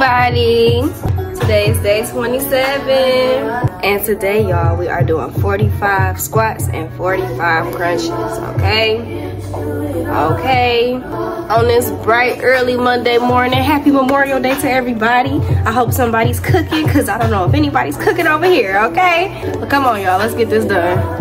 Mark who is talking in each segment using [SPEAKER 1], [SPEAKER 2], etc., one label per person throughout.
[SPEAKER 1] everybody. Today is day 27. And today, y'all, we are doing 45 squats and 45 crunches, okay? Okay. On this bright, early Monday morning, happy Memorial Day to everybody. I hope somebody's cooking, because I don't know if anybody's cooking over here, okay? But come on, y'all, let's get this done.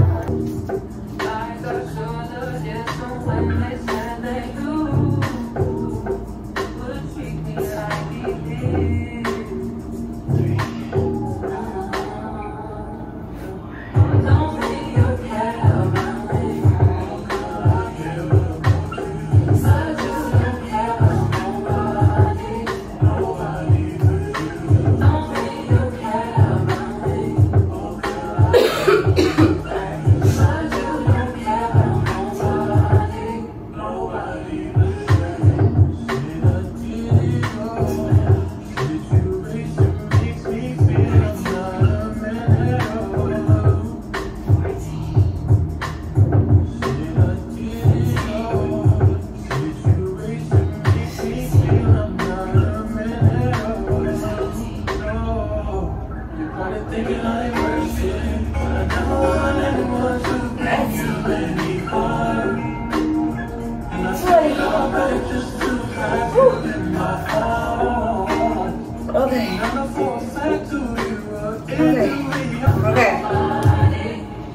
[SPEAKER 1] Okay.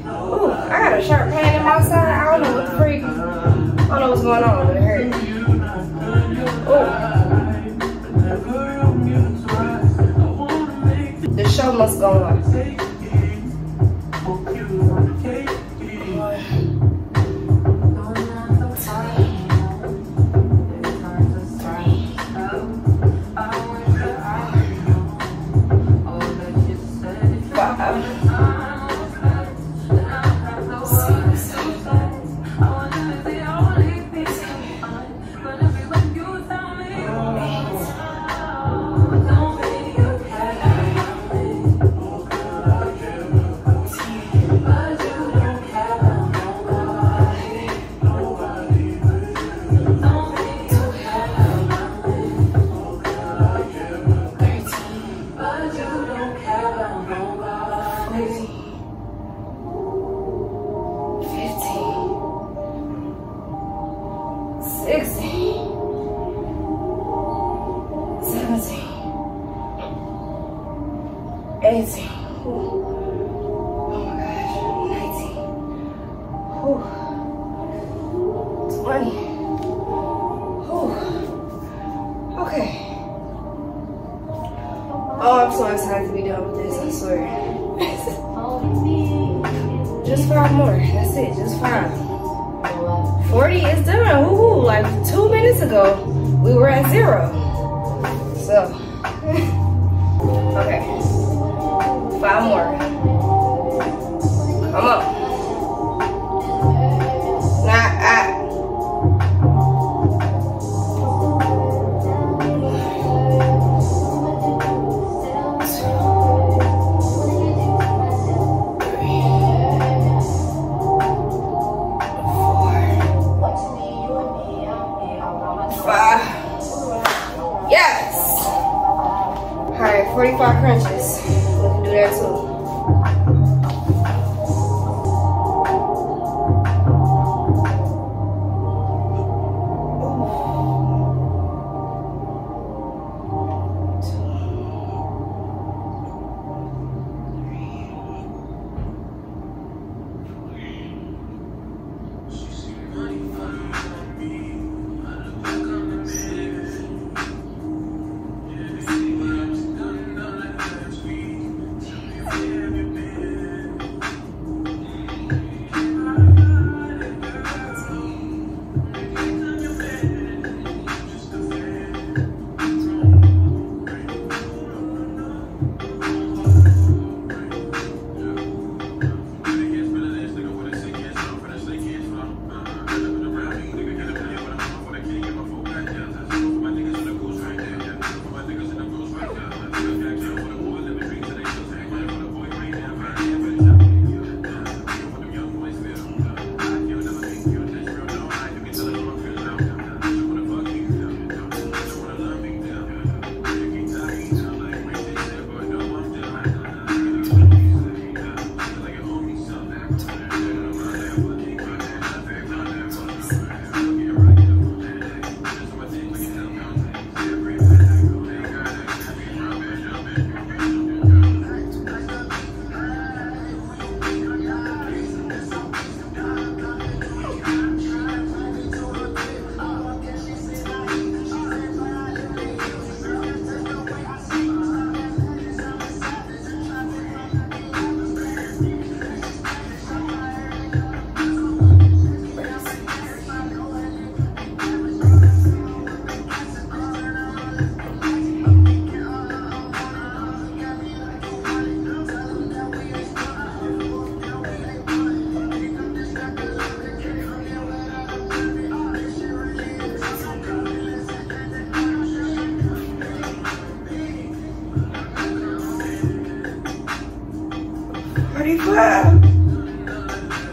[SPEAKER 1] Ooh, I got a sharp pain in my side. I don't know what the freak. I don't know what's going on, but it hurts. Ooh. The show must go on. Oh, I'm so excited to be done with this, I swear. Just 5 more. That's it, just 5. 40 is done. Woohoo! Like 2 minutes ago, we were at 0. So, okay. 5 more. Come on. Yes! Alright, 45 crunches. We can do that too.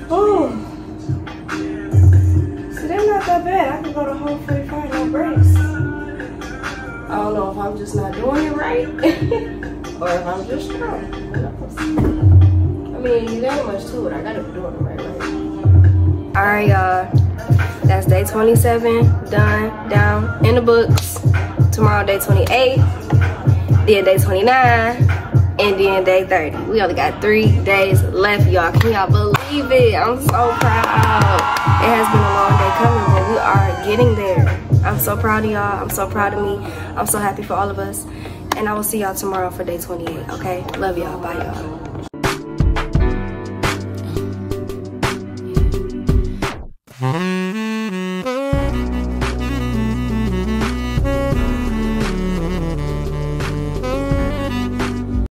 [SPEAKER 1] Oh. See, they're not that bad. I can go the whole 45 no breaks. I don't know if I'm just not doing it right or if I'm just strong. I mean, you ain't much to it. I gotta be doing it right. Alright, y'all. That's day 27 done, down in the books. Tomorrow, day 28. Then day 29. And then day 30. We only got 3 days left, y'all. Can y'all believe it? I'm so proud. It has been a long day coming, but we are getting there. I'm so proud of y'all. I'm so proud of me. I'm so happy for all of us. And I will see y'all tomorrow for day 28, okay? Love y'all. Bye, y'all.